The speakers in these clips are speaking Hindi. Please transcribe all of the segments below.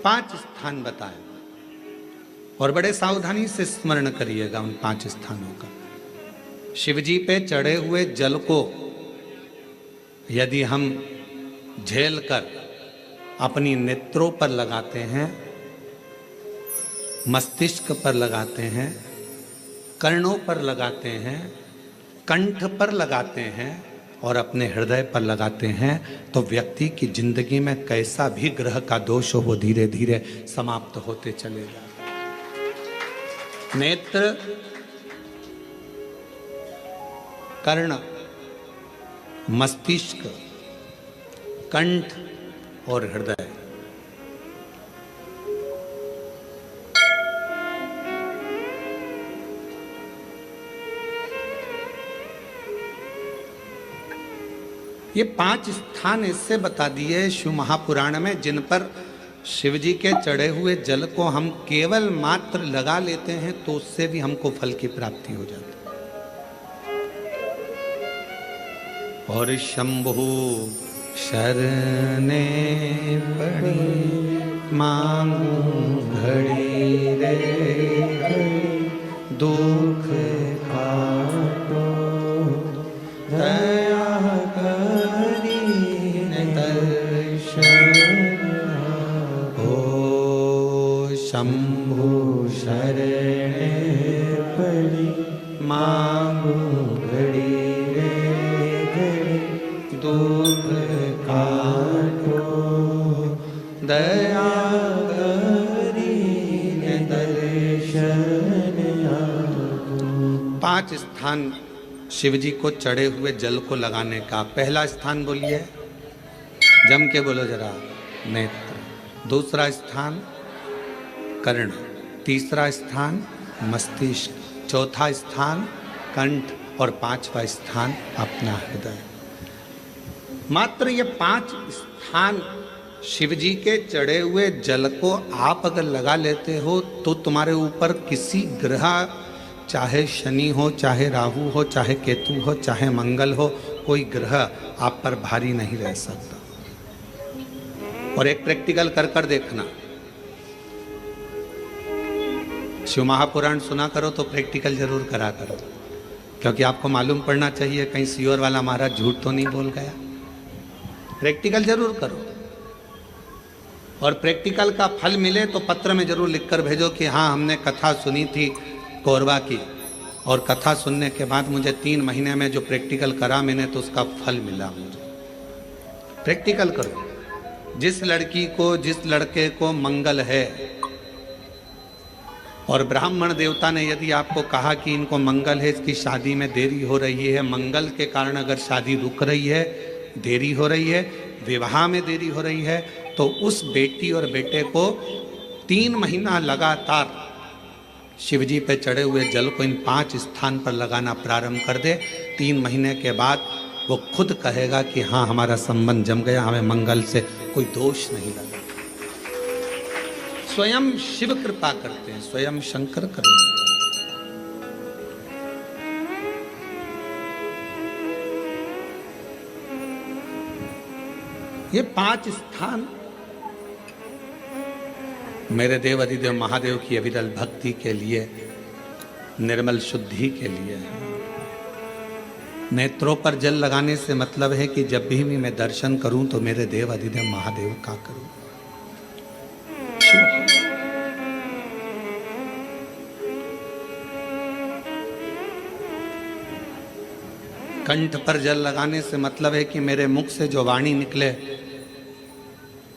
5 स्थान बताए और बड़े सावधानी से स्मरण करिएगा उन 5 स्थानों का। शिवजी पे चढ़े हुए जल को यदि हम झेल कर अपनी नेत्रों पर लगाते हैं, मस्तिष्क पर लगाते हैं, कर्णों पर लगाते हैं, कंठ पर लगाते हैं और अपने हृदय पर लगाते हैं, तो व्यक्ति की जिंदगी में कैसा भी ग्रह का दोष हो वो धीरे धीरे समाप्त होते चले जाते। नेत्र, कर्ण, मस्तिष्क, कंठ और हृदय, ये 5 स्थान इससे बता दिए शिव महापुराण में, जिन पर शिव जी के चढ़े हुए जल को हम केवल मात्र लगा लेते हैं तो उससे भी हमको फल की प्राप्ति हो जाती। और शंभु शरणे पड़ी मांगू घड़ी रे दुख काटो दया करी दर्शन हो। शंभु शरणे पड़ी मांगू घड़ी दुख काटो दया करी दर्शन आगो। 5 स्थान शिव जी को चढ़े हुए जल को लगाने का। पहला स्थान बोलिए, जम के बोलो जरा, नेत्र। दूसरा स्थान कर्ण, तीसरा स्थान मस्तिष्क, चौथा स्थान कंठ और 5वां स्थान अपना हृदय। मात्र ये 5 स्थान शिव जी के चढ़े हुए जल को आप अगर लगा लेते हो तो तुम्हारे ऊपर किसी ग्रह, चाहे शनि हो, चाहे राहु हो, चाहे केतु हो, चाहे मंगल हो, कोई ग्रह आप पर भारी नहीं रह सकता। और एक प्रैक्टिकल कर कर देखना, शिव महापुराण सुना करो तो प्रैक्टिकल जरूर करा करो, क्योंकि आपको मालूम पड़ना चाहिए कहीं सियोर वाला महाराज झूठ तो नहीं बोल गया। प्रैक्टिकल जरूर करो और प्रैक्टिकल का फल मिले तो पत्र में जरूर लिखकर भेजो कि हाँ हमने कथा सुनी थी कोरबा की, और कथा सुनने के बाद मुझे 3 महीने में जो प्रैक्टिकल करा मैंने तो उसका फल मिला मुझे। प्रैक्टिकल करो। जिस लड़की को, जिस लड़के को मंगल है और ब्राह्मण देवता ने यदि आपको कहा कि इनको मंगल है, इसकी शादी में देरी हो रही है, मंगल के कारण अगर शादी रुक रही है, देरी हो रही है, विवाह में देरी हो रही है, तो उस बेटी और बेटे को 3 महीना लगातार शिवजी पे चढ़े हुए जल को इन 5 स्थान पर लगाना प्रारंभ कर दे। 3 महीने के बाद वो खुद कहेगा कि हाँ हमारा संबंध जम गया, हमें मंगल से कोई दोष नहीं लगा। स्वयं शिव कृपा करते हैं, स्वयं शंकर करते हैं। ये 5 स्थान मेरे देव अधिदेव महादेव की अविरल भक्ति के लिए, निर्मल शुद्धि के लिए है। नेत्रों पर जल लगाने से मतलब है कि जब भी मैं दर्शन करूं तो मेरे देव अधिदेव महादेव का करूं। कंठ पर जल लगाने से मतलब है कि मेरे मुख से जो वाणी निकले,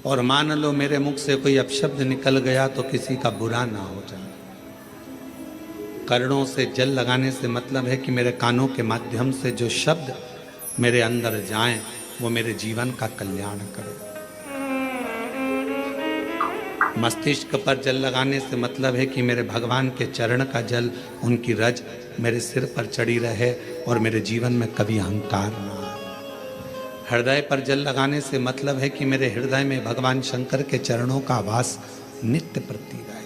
और मान लो मेरे मुख से कोई अपशब्द निकल गया तो किसी का बुरा ना हो जाए। कर्णों से जल लगाने से मतलब है कि मेरे कानों के माध्यम से जो शब्द मेरे अंदर जाएं वो मेरे जीवन का कल्याण करें। मस्तिष्क पर जल लगाने से मतलब है कि मेरे भगवान के चरण का जल, उनकी रज मेरे सिर पर चढ़ी रहे और मेरे जीवन में कभी अहंकार ना आए। हृदय पर जल लगाने से मतलब है कि मेरे हृदय में भगवान शंकर के चरणों का वास नित्य प्रति रहे,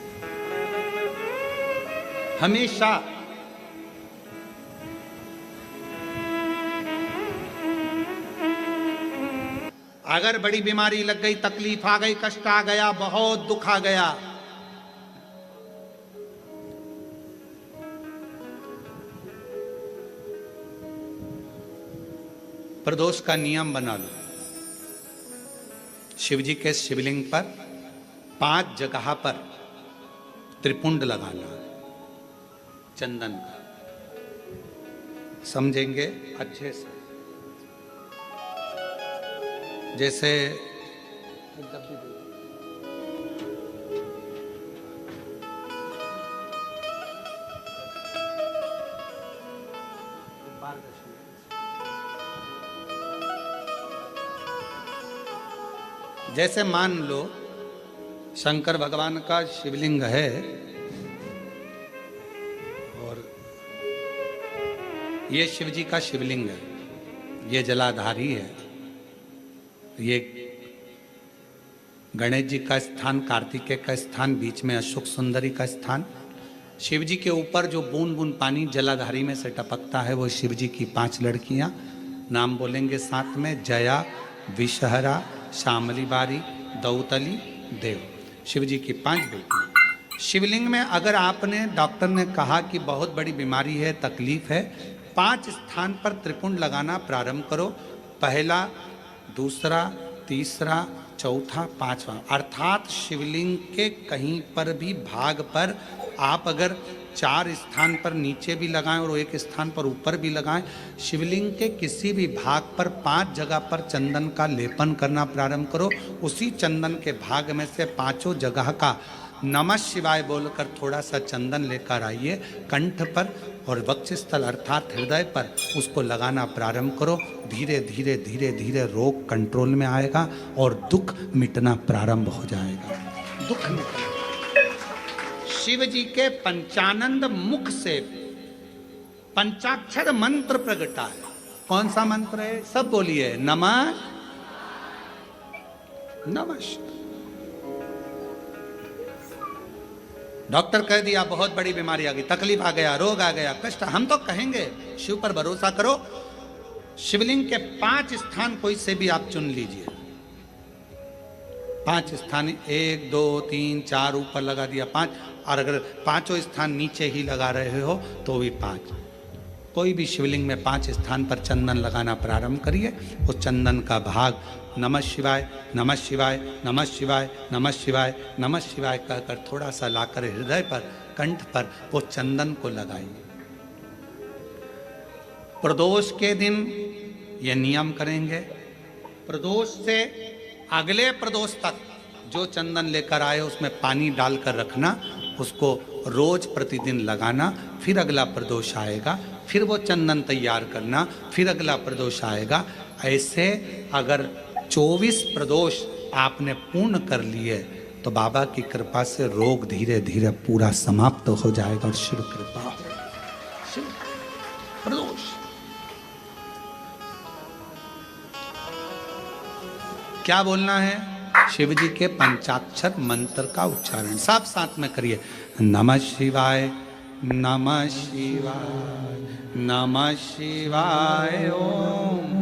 हमेशा। अगर बड़ी बीमारी लग गई, तकलीफ आ गई, कष्ट आ गया, बहुत दुख आ गया, प्रदोष का नियम बना लो। शिव जी के शिवलिंग पर 5 जगह पर त्रिपुंड लगाना चंदन का। समझेंगे अच्छे से? जैसे जैसे मान लो शंकर भगवान का शिवलिंग है और ये शिव जी का शिवलिंग है, ये जलाधारी है, ये गणेश जी का स्थान, कार्तिकेय का स्थान, बीच में अशोक सुंदरी का स्थान। शिव जी के ऊपर जो बूंद बूंद पानी जलाधारी में से टपकता है वो शिव जी की 5 लड़कियां। नाम बोलेंगे साथ में, जया, विषहरा, शामली बारी, दौतली, देव। शिव जी की 5 बेटी। शिवलिंग में अगर आपने, डॉक्टर ने कहा कि बहुत बड़ी बीमारी है, तकलीफ है, 5 स्थान पर त्रिपुंड लगाना प्रारंभ करो। पहला, दूसरा, तीसरा, चौथा, 5वां। अर्थात शिवलिंग के कहीं पर भी भाग पर आप अगर 4 स्थान पर नीचे भी लगाएं और 1 स्थान पर ऊपर भी लगाएं, शिवलिंग के किसी भी भाग पर 5 जगह पर चंदन का लेपन करना प्रारंभ करो। उसी चंदन के भाग में से 5 जगह का नमः शिवाय बोलकर थोड़ा सा चंदन लेकर आइए कंठ पर और वक्षस्थल अर्थात हृदय पर उसको लगाना प्रारंभ करो। धीरे धीरे धीरे धीरे रोग कंट्रोल में आएगा और दुख मिटना प्रारंभ हो जाएगा। दुख मिटना। शिव जी के पंचानंद मुख से पंचाक्षर मंत्र प्रगटा है। कौन सा मंत्र है? सब बोलिए, नमः नमः। डॉक्टर कह दिया बहुत बड़ी बीमारी आ गई, तकलीफ आ गया, रोग आ गया, कष्ट, हम तो कहेंगे शिव पर भरोसा करो। शिवलिंग के 5 स्थान कोई से भी आप चुन लीजिए। 5 स्थान, 1 2 3 4 ऊपर लगा दिया 5, और अगर 5 स्थान नीचे ही लगा रहे हो तो भी 5। कोई भी शिवलिंग में 5 स्थान पर चंदन लगाना प्रारंभ करिए। उस चंदन का भाग नमः शिवाय, नमः शिवाय, नमः शिवाय, नमः शिवाय, नमः शिवाय कहकर थोड़ा सा लाकर हृदय पर, कंठ पर वो चंदन को लगाइए। प्रदोष के दिन ये नियम करेंगे। प्रदोष से अगले प्रदोष तक जो चंदन लेकर आए उसमें पानी डालकर रखना, उसको रोज प्रतिदिन लगाना। फिर अगला प्रदोष आएगा, फिर वो चंदन तैयार करना, फिर अगला प्रदोष आएगा। ऐसे अगर 24 प्रदोष आपने पूर्ण कर लिए तो बाबा की कृपा से रोग धीरे धीरे पूरा समाप्त हो जाएगा और शिव कृपा हो। शिव प्रदोष क्या बोलना है? शिव जी के पंचाक्षर मंत्र का उच्चारण सब साथ में करिए। नमः शिवाय, नमः शिवाय, नमः शिवाय ओम,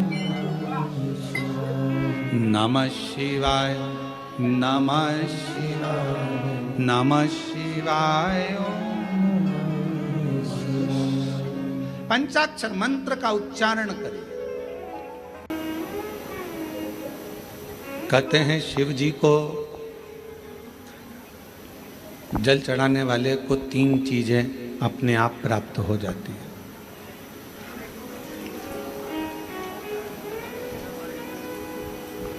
नमः शिवाय, नमः शिवाय, नमः शिवाय ओम। पंचाक्षर मंत्र का उच्चारण करिए। कहते हैं शिव जी को जल चढ़ाने वाले को 3 चीजें अपने आप प्राप्त हो जाती हैं।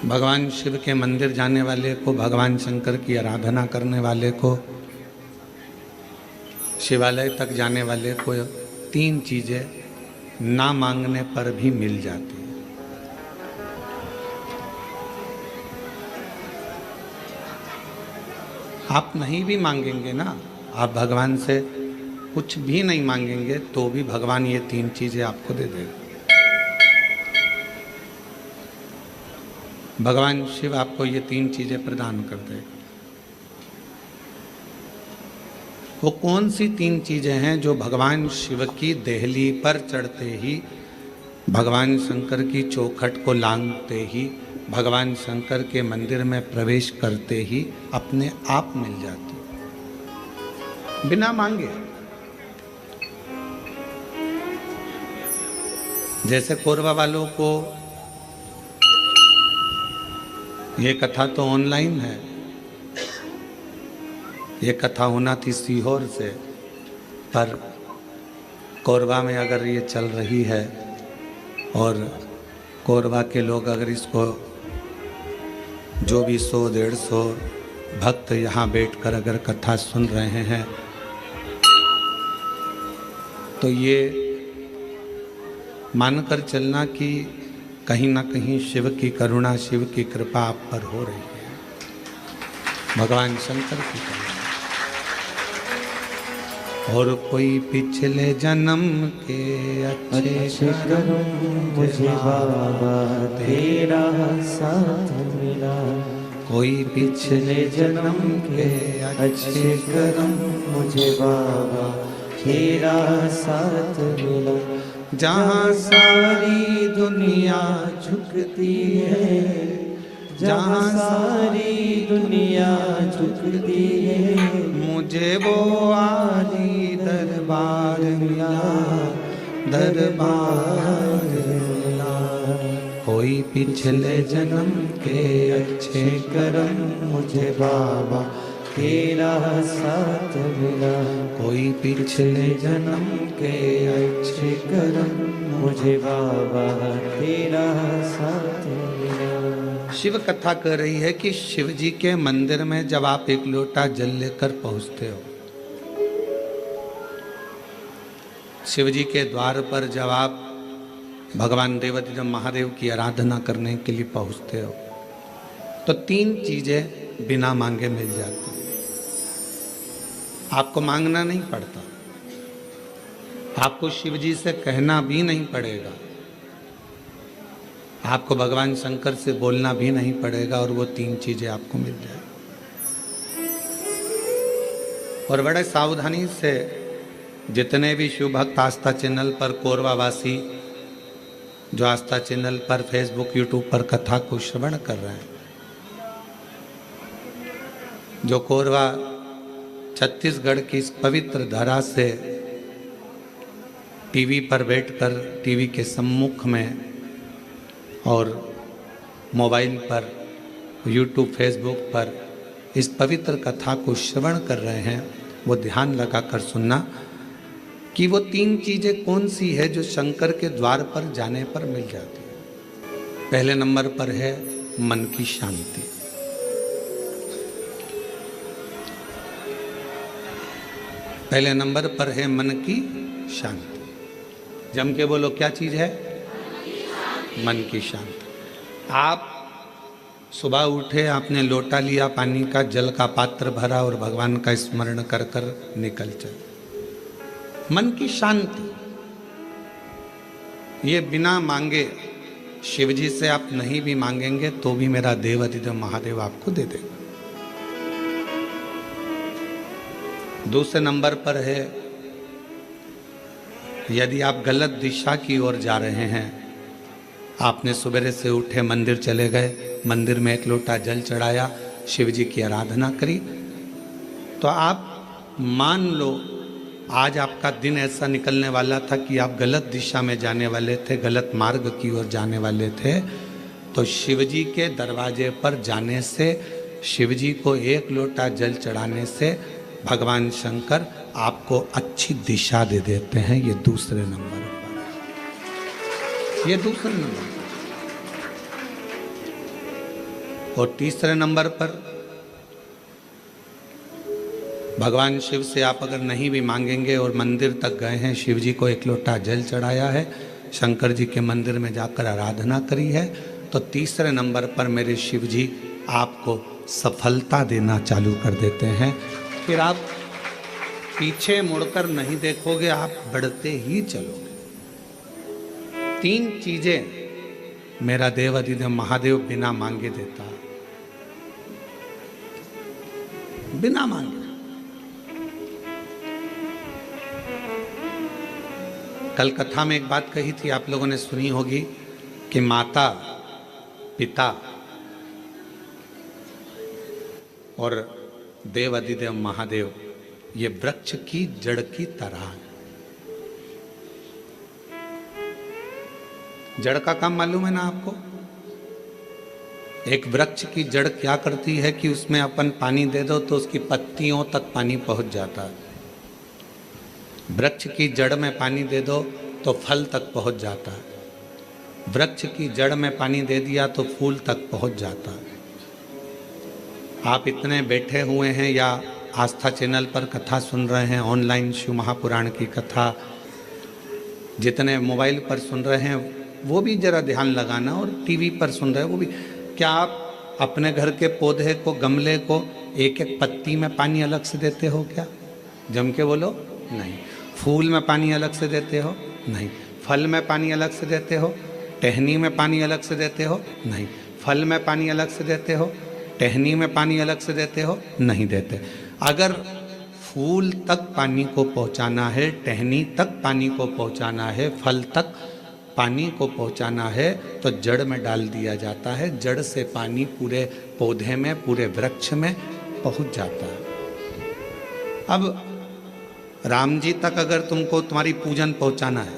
भगवान शिव के मंदिर जाने वाले को, भगवान शंकर की आराधना करने वाले को, शिवालय तक जाने वाले को 3 चीजें ना मांगने पर भी मिल जाती हैं। आप नहीं भी मांगेंगे ना, आप भगवान से कुछ भी नहीं मांगेंगे तो भी भगवान ये 3 चीजें आपको दे देगा। भगवान शिव आपको ये 3 चीजें प्रदान कर देगा। वो कौन सी 3 चीजें हैं जो भगवान शिव की देहली पर चढ़ते ही, भगवान शंकर की चौखट को लांघते ही भगवान शंकर के मंदिर में प्रवेश करते ही अपने आप मिल जाती, बिना मांगे। जैसे कोरबा वालों को ये कथा तो ऑनलाइन है, ये कथा होना थी सीहोर से, पर कोरबा में अगर ये चल रही है और कोरबा के लोग अगर इसको जो भी 100-150 भक्त यहाँ बैठकर अगर कथा सुन रहे हैं तो ये मानकर चलना कि कहीं ना कहीं शिव की करुणा, शिव की कृपा आप पर हो रही है, भगवान शंकर की करुणा। और कोई पिछले जन्म के अच्छे कर्म मुझे बाबा तेरा साथ मिला, कोई पिछले जन्म के अच्छे कर्म मुझे बाबा तेरा साथ मिला। जहाँ सारी दुनिया झुकती है, जहाँ सारी दुनिया झुकती है, मुझे वो आली दरबार मिला, दरबार मिला। कोई पिछले जन्म के अच्छे कर्म मुझे बाबा तेरा साथ मिला, कोई पिछले जन्म के अच्छे कर्म मुझे बाबा तेरा साथ मिला। शिव कथा कह रही है कि शिव जी के मंदिर में जब आप एक लोटा जल लेकर पहुंचते हो, शिव जी के द्वार पर जब आप भगवान देवाधिदेव महादेव की आराधना करने के लिए पहुंचते हो, तो 3 चीजें बिना मांगे मिल जाती हैं। आपको मांगना नहीं पड़ता, आपको शिव जी से कहना भी नहीं पड़ेगा, आपको भगवान शंकर से बोलना भी नहीं पड़ेगा, और वो 3 चीजें आपको मिल जाए। और बड़े सावधानी से जितने भी शिव भक्त आस्था चैनल पर, कोरबा वासी जो आस्था चैनल पर, फेसबुक, यूट्यूब पर कथा को श्रवण कर रहे हैं, जो कोरबा छत्तीसगढ़ की इस पवित्र धरा से टीवी पर बैठकर, टीवी के सम्मुख में और मोबाइल पर, यूट्यूब, फेसबुक पर इस पवित्र कथा को श्रवण कर रहे हैं, वो ध्यान लगाकर सुनना कि वो 3 चीजें कौन सी है जो शंकर के द्वार पर जाने पर मिल जाती है। पहले नंबर पर है मन की शांति। पहले नंबर पर है मन की शांति। जम के बोलो, क्या चीज है? मन की शांति। आप सुबह उठे, आपने लोटा लिया पानी का, जल का पात्र भरा और भगवान का स्मरण कर कर निकल चले। मन की शांति, ये बिना मांगे, शिव जी से आप नहीं भी मांगेंगे तो भी मेरा देवाधिदेव महादेव आपको दे देगा। दूसरे नंबर पर है, यदि आप गलत दिशा की ओर जा रहे हैं, आपने सुबह से उठे, मंदिर चले गए, मंदिर में एक लोटा जल चढ़ाया, शिव जी की आराधना करी, तो आप मान लो आज आपका दिन ऐसा निकलने वाला था कि आप गलत दिशा में जाने वाले थे, गलत मार्ग की ओर जाने वाले थे, तो शिव जी के दरवाजे पर जाने से, शिव जी को एक लोटा जल चढ़ाने से भगवान शंकर आपको अच्छी दिशा दे देते हैं। ये दूसरे नंबर पर, ये दूसरे नंबर पर। और तीसरे नंबर पर भगवान शिव से आप अगर नहीं भी मांगेंगे और मंदिर तक गए हैं, शिव जी को एक लोटा जल चढ़ाया है, शंकर जी के मंदिर में जाकर आराधना करी है, तो तीसरे नंबर पर मेरे शिव जी आपको सफलता देना चालू कर देते हैं। फिर आप पीछे मुड़कर नहीं देखोगे, आप बढ़ते ही चलोगे। 3 चीजें मेरा देवाधिदेव महादेव बिना मांगे देता है, बिना मांगे। कल कथा में एक बात कही थी, आप लोगों ने सुनी होगी कि माता, पिता और देव अधिदेव महादेव ये वृक्ष की जड़ की तरह है। जड़ का काम मालूम है ना आपको? एक वृक्ष की जड़ क्या करती है कि उसमें अपन पानी दे दो तो उसकी पत्तियों तक पानी पहुंच जाता है। वृक्ष की जड़ में पानी दे दो तो फल तक पहुंच जाता है। वृक्ष की जड़ में पानी दे दिया तो फूल तक पहुंच जाता है। आप इतने बैठे हुए हैं या आस्था चैनल पर कथा सुन रहे हैं, ऑनलाइन शिव महापुराण की कथा, जितने मोबाइल पर सुन रहे हैं वो भी जरा ध्यान लगाना, और टीवी पर सुन रहे हैं वो भी। क्या आप अपने घर के पौधे को, गमले को एक एक पत्ती में पानी अलग से देते हो क्या? जम के बोलो, नहीं। फूल में पानी अलग से देते हो? नहीं। फल में पानी अलग से देते हो? टहनी में पानी अलग से देते हो? नहीं। फल में पानी अलग से देते हो? टहनी में पानी अलग से देते हो? नहीं देते। अगर फूल तक पानी को पहुंचाना है, टहनी तक पानी को पहुंचाना है, फल तक पानी को पहुंचाना है तो जड़ में डाल दिया जाता है। जड़ से पानी पूरे पौधे में, पूरे वृक्ष में पहुंच जाता है। अब राम जी तक अगर तुमको तुम्हारी पूजन पहुंचाना है,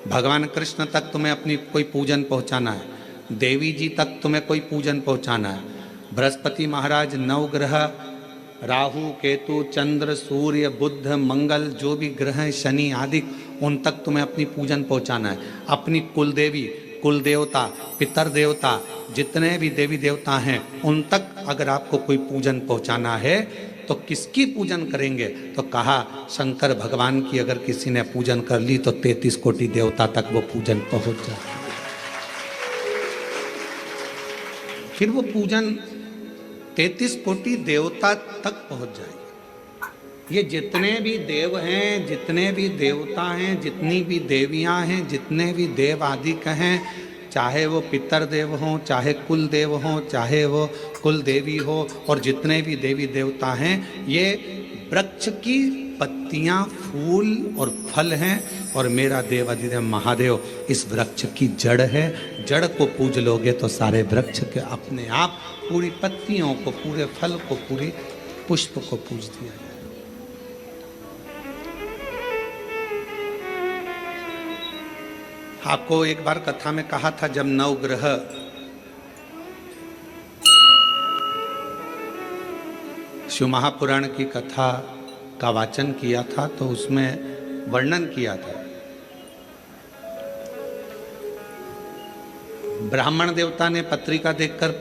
भगवान कृष्ण तक तुम्हें अपनी कोई पूजन पहुंचाना है, देवी जी तक तुम्हें कोई पूजन पहुंचाना है, बृहस्पति महाराज, नवग्रह, राहु, केतु, चंद्र, सूर्य, बुध, मंगल, जो भी ग्रह हैं, शनि आदि, उन तक तुम्हें अपनी पूजन पहुंचाना है। अपनी कुल देवी, कुल देवता, पितर देवता, जितने भी देवी देवता हैं उन तक अगर आपको कोई पूजन पहुंचाना है तो किसकी पूजन करेंगे? तो कहा शंकर भगवान की अगर किसी ने पूजन कर ली तो 33 कोटि देवता तक वो पूजन पहुंच जाए। फिर वो पूजन 33 कोटि देवता तक पहुंच जाएगी। ये जितने भी देव हैं, जितने भी देवता हैं, जितनी भी देवियां हैं, जितने भी देव आदि कहें, चाहे वो पितर देव हों, चाहे कुल देव हों, चाहे वो कुल देवी हो, और जितने भी देवी देवता हैं, ये वृक्ष की पत्तियां, फूल और फल हैं। और मेरा देव अधिदेव महादेव इस वृक्ष की जड़ है। जड़ को पूज लोगे तो सारे वृक्ष के अपने आप पूरी पत्तियों को, पूरे फल को, पूरी पुष्प को पूज दिया जाए। आपको एक बार कथा में कहा था, जब नवग्रह शिव महापुराण की कथा का वाचन किया था तो उसमें वर्णन किया था। ब्राह्मण देवता ने पत्रिका देखकर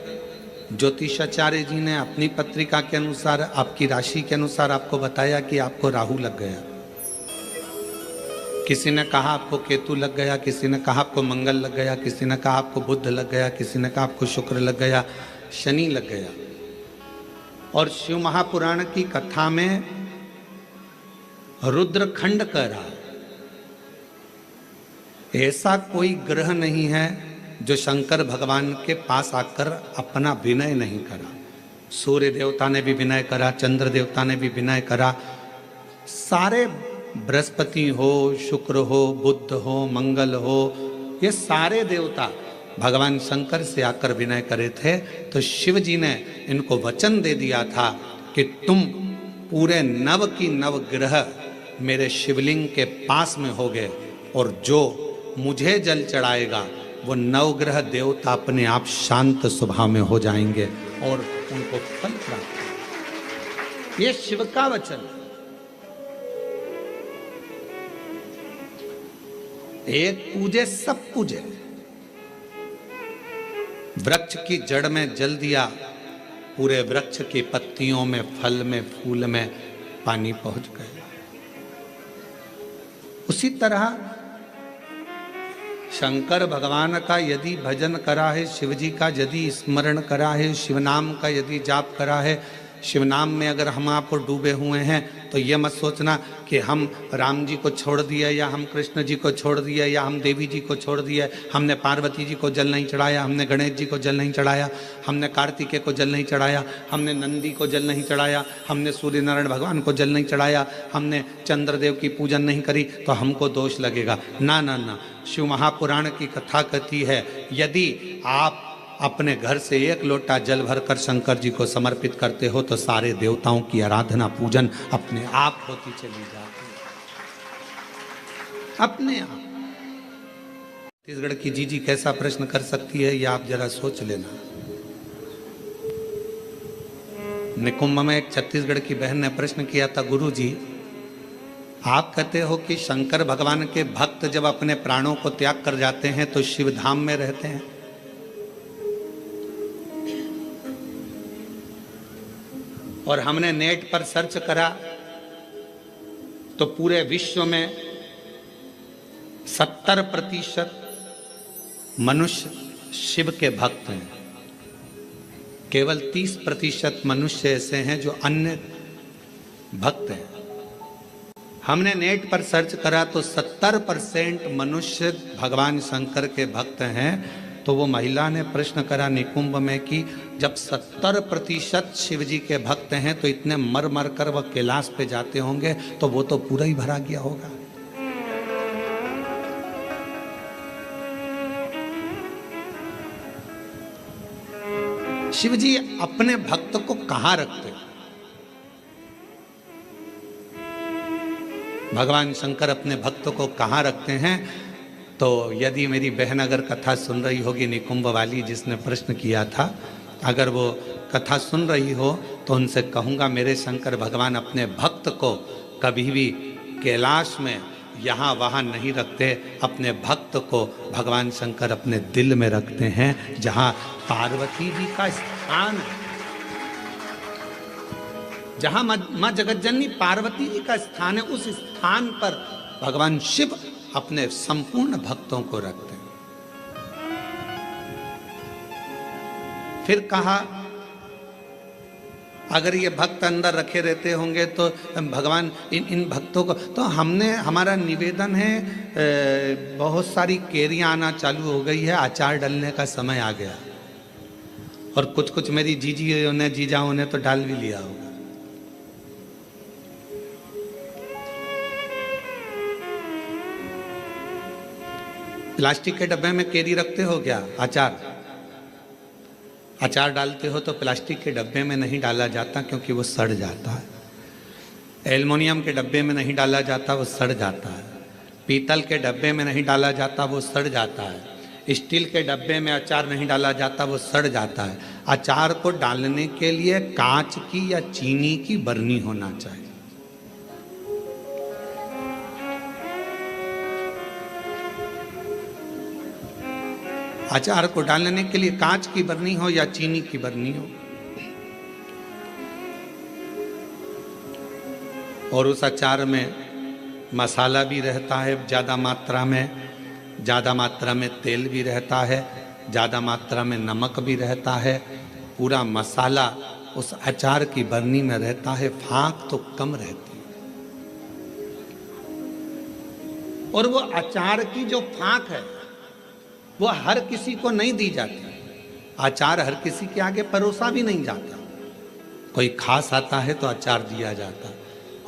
ज्योतिषाचार्य जी ने अपनी पत्रिका के अनुसार, आपकी राशि के अनुसार आपको बताया कि आपको राहु लग गया। किसी ने कहा आपको केतु लग गया, किसी ने कहा आपको मंगल लग गया, किसी ने कहा आपको बुध लग गया, किसी ने कहा आपको शुक्र लग गया, शनि लग गया। और शिव महापुराण की कथा में रुद्रखंड कह रहा है, ऐसा कोई ग्रह नहीं है जो शंकर भगवान के पास आकर अपना विनय नहीं करा। सूर्य देवता ने भी विनय करा, चंद्र देवता ने भी विनय करा, सारे बृहस्पति हो, शुक्र हो, बुध हो, मंगल हो, ये सारे देवता भगवान शंकर से आकर विनय करे थे। तो शिव जी ने इनको वचन दे दिया था कि तुम पूरे नव की नव ग्रह मेरे शिवलिंग के पास में होगे, और जो मुझे जल चढ़ाएगा वो नवग्रह देवता अपने आप शांत स्वभाव में हो जाएंगे और उनको फल प्राप्त। ये शिव का वचन। एक पूजे सब पूजे। वृक्ष की जड़ में जल दिया, पूरे वृक्ष की पत्तियों में, फल में, फूल में पानी पहुंच गया। उसी तरह शंकर भगवान का यदि भजन करा है, शिव जी का यदि स्मरण करा है, शिव नाम का यदि जाप करा है, शिव नाम में अगर हम आपको डूबे हुए हैं तो ये मत सोचना कि हम राम जी को छोड़ दिया, या हम कृष्ण जी को छोड़ दिया, या हम देवी जी को छोड़ दिया, हमने पार्वती जी को जल नहीं चढ़ाया, हमने गणेश जी को जल नहीं चढ़ाया, हमने कार्तिकेय को जल नहीं चढ़ाया, हमने नंदी को जल नहीं चढ़ाया, हमने सूर्य नारायण भगवान को जल नहीं चढ़ाया, हमने चंद्रदेव की पूजन नहीं करी तो हमको दोष लगेगा। ना ना ना, शिव महापुराण की कथा कहती है, यदि आप अपने घर से एक लोटा जल भरकर शंकर जी को समर्पित करते हो तो सारे देवताओं की आराधना पूजन अपने आप होती चली जाती है, अपने आप। छत्तीसगढ़ की जीजी कैसा प्रश्न कर सकती है ये आप जरा सोच लेना। निकुंभ में एक छत्तीसगढ़ की बहन ने प्रश्न किया था, गुरु जी आप कहते हो कि शंकर भगवान के भक्त जब अपने प्राणों को त्याग कर जाते हैं तो शिव धाम में रहते हैं, और हमने नेट पर सर्च करा तो पूरे विश्व में 70% मनुष्य शिव के भक्त हैं, केवल 30% मनुष्य ऐसे हैं जो अन्य भक्त हैं। हमने नेट पर सर्च करा तो 70% मनुष्य भगवान शंकर के भक्त हैं। तो वो महिला ने प्रश्न करा निकुंभ में कि जब 70% शिव जी के भक्त हैं तो इतने मर मर कर वह कैलाश पे जाते होंगे तो वो तो पूरा ही भरा गया होगा। शिव जी अपने भक्त को कहां रखते हैं? भगवान शंकर अपने भक्तों को कहां रखते हैं? तो यदि मेरी बहन अगर कथा सुन रही होगी, निकुंभ वाली जिसने प्रश्न किया था, अगर वो कथा सुन रही हो तो उनसे कहूँगा मेरे शंकर भगवान अपने भक्त को कभी भी कैलाश में यहाँ वहाँ नहीं रखते। अपने भक्त को भगवान शंकर अपने दिल में रखते हैं, जहाँ पार्वती जी का स्थान है, जहाँ माँ जगतजननी पार्वती जी का स्थान है, उस स्थान पर भगवान शिव अपने संपूर्ण भक्तों को रखते हैं। फिर कहा अगर ये भक्त अंदर रखे रहते होंगे तो भगवान इन भक्तों को, तो हमारा निवेदन है, बहुत सारी केरियां आना चालू हो गई है, अचार डालने का समय आ गया, और कुछ मेरी जीजियों ने जीजाओं ने तो डाल भी लिया होगा। प्लास्टिक के डब्बे में केरी रखते हो क्या? अचार डालते हो तो प्लास्टिक के डब्बे में नहीं डाला जाता क्योंकि वो सड़ जाता है। एल्युमिनियम के डब्बे में नहीं डाला जाता, वो सड़ जाता है। पीतल के डब्बे में नहीं डाला जाता, वो सड़ जाता है। स्टील के डब्बे में अचार नहीं डाला जाता, वो सड़ जाता है। अचार को डालने के लिए कांच की या चीनी की बरनी होना चाहिए। अचार को डालने के लिए कांच की बरनी हो या चीनी की बरनी हो, और उस अचार में मसाला भी रहता है ज़्यादा मात्रा में तेल भी रहता है, ज़्यादा मात्रा में नमक भी रहता है। पूरा मसाला उस अचार की बरनी में रहता है, फाँक तो कम रहती है। और वो अचार की जो फाँक है वो हर किसी को नहीं दी जाती। अचार हर किसी के आगे परोसा भी नहीं जाता। कोई खास आता है तो अचार दिया जाता।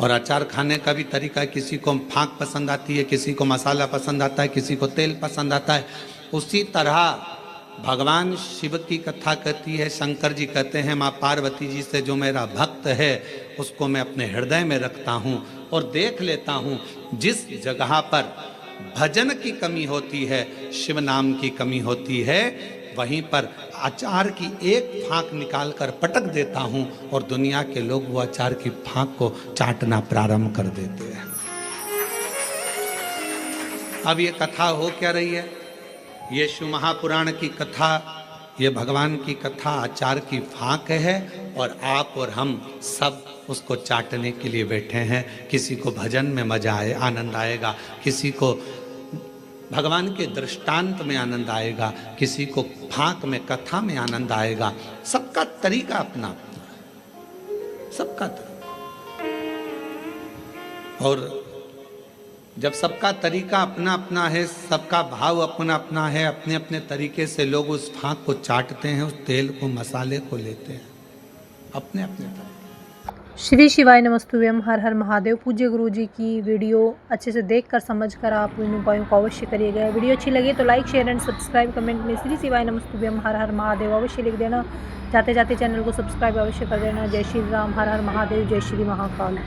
और अचार खाने का भी तरीका है, किसी को फाँक पसंद आती है, किसी को मसाला पसंद आता है, किसी को तेल पसंद आता है। उसी तरह भगवान शिव की कथा कहती है, शंकर जी कहते हैं माँ पार्वती जी से जो मेरा भक्त है उसको मैं अपने हृदय में रखता हूँ और देख लेता हूँ जिस जगह पर भजन की कमी होती है, शिव नाम की कमी होती है, वहीं पर अचार की एक फाँक निकाल कर पटक देता हूं और दुनिया के लोग वो अचार की फाँक को चाटना प्रारंभ कर देते हैं। अब ये कथा हो क्या रही है? ये शिव महापुराण की कथा, ये भगवान की कथा अचार की फाँक है, और आप और हम सब उसको चाटने के लिए बैठे हैं। किसी को भजन में मजा आए, आनंद आएगा, किसी को भगवान के दृष्टांत में आनंद आएगा, किसी को फाँक में, कथा में आनंद आएगा। सबका तरीका अपना अपना, सबका तरीका। और जब सबका तरीका अपना अपना है, सबका भाव अपना अपना है, अपने अपने तरीके से लोग उस फाँक को चाटते हैं, उस तेल को, मसाले को लेते हैं, अपने अपने तरीके। श्री शिवाय नमस्तुभ्यम। हर हर महादेव। पूज्य गुरु जी की वीडियो अच्छे से देखकर समझकर आप इन उपायों को अवश्य करिएगा। वीडियो अच्छी लगे तो like share and subscribe, comment में श्री शिवाय नमस्तुभ्यम हर हर महादेव अवश्य लिख देना। जाते जाते चैनल को सब्सक्राइब अवश्य कर देना। जय श्री राम। हर हर महादेव। जय श्री महाकाल।